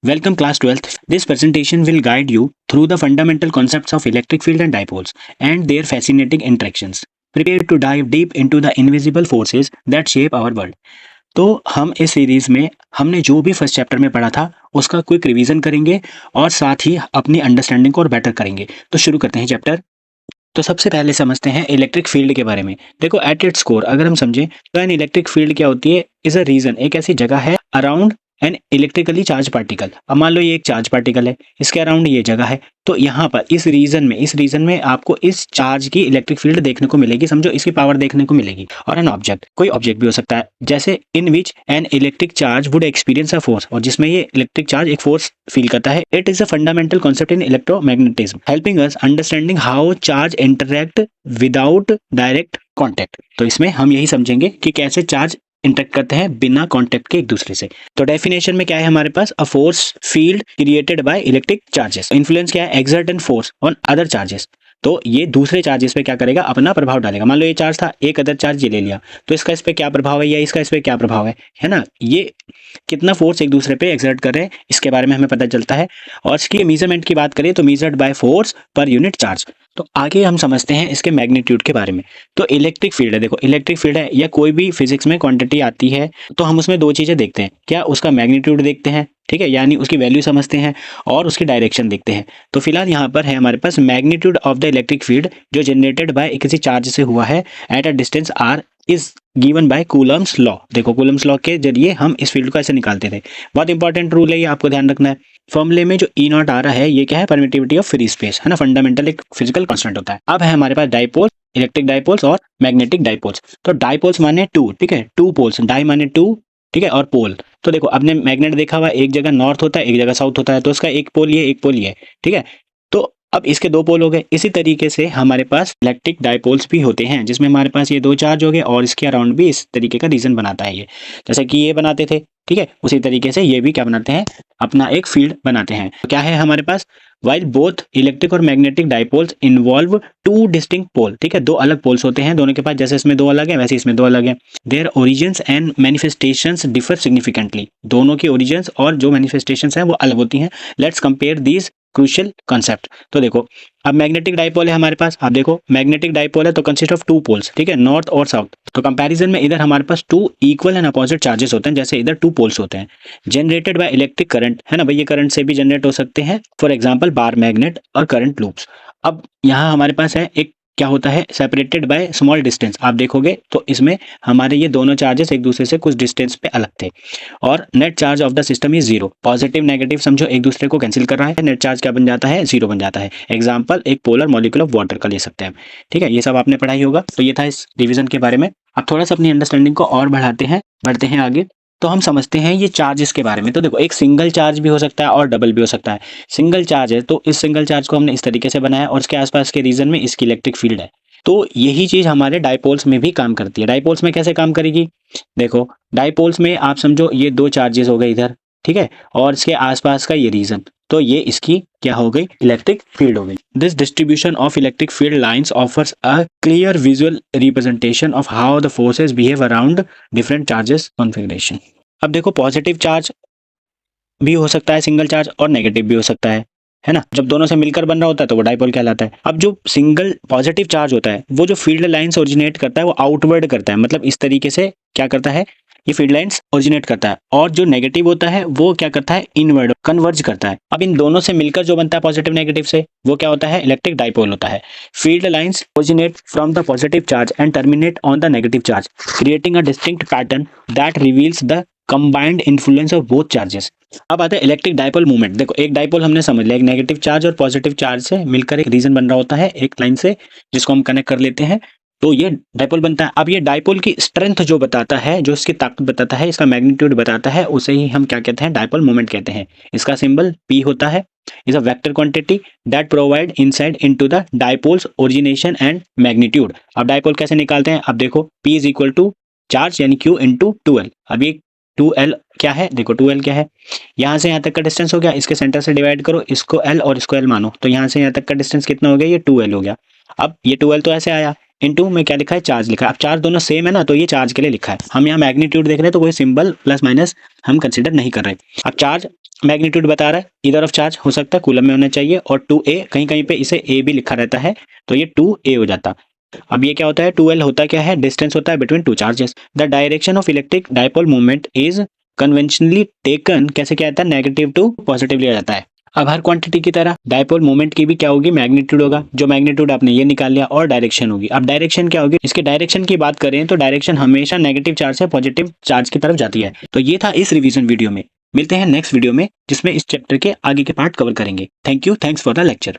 Welcome class 12th. This presentation will guide you through the fundamental concepts of electric field and dipoles and their fascinating interactions. Prepare to dive deep into the invisible forces that shape our world. तो हम इस series में हमने जो भी first chapter में पढ़ा था उसका क्विक रिवीजन करेंगे और साथ ही अपनी अंडरस्टैंडिंग को और बेटर करेंगे। तो शुरू करते हैं चैप्टर। तो सबसे पहले समझते हैं इलेक्ट्रिक फील्ड के बारे में। देखो एट इट्स कोर अगर हम समझें तो एन इलेक्ट्रिक फील्ड क्या होती है, इज अ रीजन, एक ऐसी जगह है around an electrically charge particle. अब मान लो ये एक चार्ज पार्टिकल है, इसके अराउंड ये जगह है, तो यहाँ पर इस रीजन में आपको इस चार्ज की इलेक्ट्रिक फील्ड देखने को मिलेगी, समझो इसकी पावर देखने को मिलेगी। और एन ऑब्जेक्ट, कोई ऑब्जेक्ट भी हो सकता है, जैसे in which an electric charge would experience a force, और जिसमें ये इलेक्ट्रिक चार्ज एक फोर्स फील करता है। It is a fundamental concept in electromagnetism helping us understanding how charge interact without direct contact. तो इसमें हम यही समझेंगे कि कैसे चार्ज इंटरेक्ट करते हैं बिना कांटेक्ट के एक दूसरे से। तो डेफिनेशन में क्या है हमारे पास, a force field created by electric charges. Influence क्या है, exert and force on other charges. तो ये दूसरे चार्जेस पे क्या करेगा, अपना प्रभाव डालेगा। मान लो ये चार्ज था, एक अदर चार्ज ये ले लिया, तो इसका इस पे क्या प्रभाव है या इसका इस पे क्या प्रभाव है ना, ये कितना फोर्स एक दूसरे पे एक्सर्ट कर रहे हैं इसके बारे में हमें पता चलता है। और इसकी मेजरमेंट की बात करें तो measured by force per unit charge. तो आगे हम समझते हैं इसके मैग्नीट्यूड के बारे में। तो इलेक्ट्रिक फील्ड है, देखो इलेक्ट्रिक फील्ड है या कोई भी फिजिक्स में क्वांटिटी आती है तो हम उसमें दो चीजें देखते हैं, क्या उसका मैग्नीट्यूड देखते हैं, ठीक है, यानी उसकी वैल्यू समझते हैं, और उसकी डायरेक्शन देखते हैं। तो फिलहाल यहाँ पर है हमारे पास magnitude of the electric field जो जनरेटेड बाय किसी चार्ज से हुआ है at a distance r is given by Coulomb's law. देखो कूलम्स लॉ के जरिए हम इस फील्ड को ऐसे निकालते थे। बहुत इंपॉर्टेंट रूल है, ये आपको ध्यान रखना है। फॉर्मूले में जो ई नॉट आ रहा है ये क्या है, परमिटिविटी ऑफ फ्री स्पेस है ना, फंडामेंटल एक फिजिकल कांस्टेंट होता है। अब है हमारे पास डाइपोल, इलेक्ट्रिक डाइपोल्स और मैग्नेटिक डाइपोल्स। तो डाइपोल्स माने टू, ठीक है, टू पोल्स, डाई माने टू, ठीक है, और पोल। तो देखो आपने मैग्नेट देखा हुआ, एक जगह नॉर्थ होता है एक जगह साउथ होता है, तो उसका एक पोल ये एक पोल ये, ठीक है। तो अब इसके दो पोल हो गए। इसी तरीके से हमारे पास इलेक्ट्रिक डाइपोल्स भी होते हैं जिसमें हमारे पास ये दो चार्ज हो गए और इसके अराउंड भी इस तरीके का रीजन बनाता है ये, जैसे कि ये बनाते थे, ठीक है, उसी तरीके से ये भी क्या बनाते हैं, अपना एक फील्ड बनाते हैं। तो क्या है हमारे पास, वाइल बोथ इलेक्ट्रिक और magnetic dipoles involve two distinct pole, ठीक है, दो अलग पोल्स होते हैं दोनों के पास, जैसे इसमें दो अलग है वैसे इसमें दो अलग है। Their origins and manifestations differ significantly, दोनों की ओरिजिन्स और जो मैनिफेस्टेशंस हैं वो अलग होती हैं। Let's compare these crucial concept. तो देखो अब मैग्नेटिक डाइपोल है हमारे पास, आप देखो मैग्नेटिक डाइपोल है तो कंसिस्ट ऑफ टू पोल्स, ठीक है, नॉर्थ और साउथ। तो कंपैरिजन में इधर हमारे पास two equal and opposite charges होते हैं, जैसे इधर टू पोल्स होते हैं। जनरेटेड बाय इलेक्ट्रिक करंट है ना भाई, ये करंट से भी जनरेट हो सकते हैं, फॉर एग्जांपल बार मैग्नेट और करंट लूप्स। अब यहाँ हमारे पास है एक क्या होता है, सेपरेटेड बाय स्मॉल डिस्टेंस। आप देखोगे तो इसमें हमारे ये दोनों चार्जेस एक दूसरे से कुछ डिस्टेंस पे अलग थे। और net charge of the system is zero, positive negative समझो एक दूसरे को कैंसिल कर रहा है, नेट चार्ज क्या बन जाता है, जीरो बन जाता है। एग्जाम्पल एक पोलर मॉलिक्यूल ऑफ वाटर का ले सकते हैं, ठीक है, ये सब आपने पढ़ाई होगा। तो ये था इस डिवीजन के बारे में। अब थोड़ा सा अपनी अंडरस्टैंडिंग को और बढ़ते हैं आगे। तो हम समझते हैं ये चार्जेस के बारे में। तो देखो एक सिंगल चार्ज भी हो सकता है और डबल भी हो सकता है। सिंगल चार्ज है तो इस सिंगल चार्ज को हमने इस तरीके से बनाया और इसके आसपास के रीजन में इसकी इलेक्ट्रिक फील्ड है। तो यही चीज हमारे डाइपोल्स में भी काम करती है। डाइपोल्स में कैसे काम करेगी, देखो डाइपोल्स में आप समझो ये दो चार्जेस हो गए इधर, ठीक है, और इसके आसपास का ये रीजन, तो ये इसकी क्या हो गई, इलेक्ट्रिक फील्ड हो गई। This distribution of electric field lines offers a clear visual representation of how the forces behave around different charges configuration. अब देखो पॉजिटिव चार्ज भी हो सकता है सिंगल चार्ज और नेगेटिव भी हो सकता है ना। जब दोनों से मिलकर बन रहा होता है तो वो डाइपोल कहलाता है। अब जो सिंगल पॉजिटिव चार्ज होता है वो जो फील्ड लाइंस ओरिजिनेट करता है वो आउटवर्ड करता है, मतलब इस तरीके से क्या करता है, ये फील्ड लाइंस ओरिजिनेट करता है। और जो नेगेटिव होता है वो क्या करता है, इनवर्ड कन्वर्ज करता है। अब इन दोनों से मिलकर जो बनता है पॉजिटिव नेगेटिव से, वो क्या होता है, इलेक्ट्रिक डाइपोल होता है। Field lines originate from the positive charge and terminate on the negative charge, creating a distinct pattern that reveals the combined influence of both charges. अब आता है इलेक्ट्रिक डाइपोल मूवमेंट। देखो एक डाइपोल हमने समझ लिया, एक नेगेटिव चार्ज और पॉजिटिव चार्ज से मिलकर एक रीजन बन रहा होता है एक लाइन से, जिसको हम कनेक्ट कर लेते हैं, तो ये डाइपोल बनता है। अब ये डाइपोल की स्ट्रेंथ जो बताता है, जो इसकी ताकत बताता है, इसका मैग्नीट्यूड बताता है, उसे ही हम क्या कहते हैं, डाइपोल मोमेंट कहते हैं। इसका सिंबल P होता है, is a vector quantity that provide insight into the dipoles origination and magnitude. अब डाइपोल कैसे निकालते हैं, अब देखो P is equal to charge यानी Q इंटू 2L। अब ये 2L क्या है, देखो 2L क्या है, यहाँ से यहाँ तक का डिस्टेंस हो गया, इसके सेंटर से डिवाइड करो, इसको L और इसको L मानो, तो यहाँ से यहाँ तक का डिस्टेंस कितना हो गया, ये 2L हो गया। अब ये 2L तो ऐसे आया, इनटू में क्या लिखा है, चार्ज लिखा है। अब चार्ज दोनों सेम है ना, तो ये चार्ज के लिए लिखा है। हम यहाँ मैग्नीट्यूड देख रहे हैं तो कोई सिंबल प्लस माइनस हम कंसिडर नहीं कर रहे। अब चार्ज मैग्नीट्यूड बता रहा है, इधर ऑफ चार्ज हो सकता है कूलम में होना चाहिए, और 2a कहीं कहीं पे इसे a भी लिखा रहता है, तो ये 2a हो जाता। अब ये क्या होता है, 2l होता क्या है, डिस्टेंस होता है between two charges. The direction of electric dipole movement is conventionally taken, कैसे क्या आता है, नेगेटिव टू पॉजिटिव लिया जाता है। अब हर क्वांटिटी की तरह डायपोल मोमेंट की भी क्या होगी, मैग्नीट्यूड होगा। जो मैग्नीट्यूड आपने ये निकाल लिया, और डायरेक्शन होगी। अब डायरेक्शन क्या होगी, इसके डायरेक्शन की बात करें तो डायरेक्शन हमेशा नेगेटिव चार्ज से पॉजिटिव चार्ज की तरफ जाती है। तो ये था इस रिवीजन वीडियो में। मिलते हैं नेक्स्ट वीडियो में, जिसमें इस चैप्टर के आगे के पार्ट कवर करेंगे। Thank you, thanks for the lecture.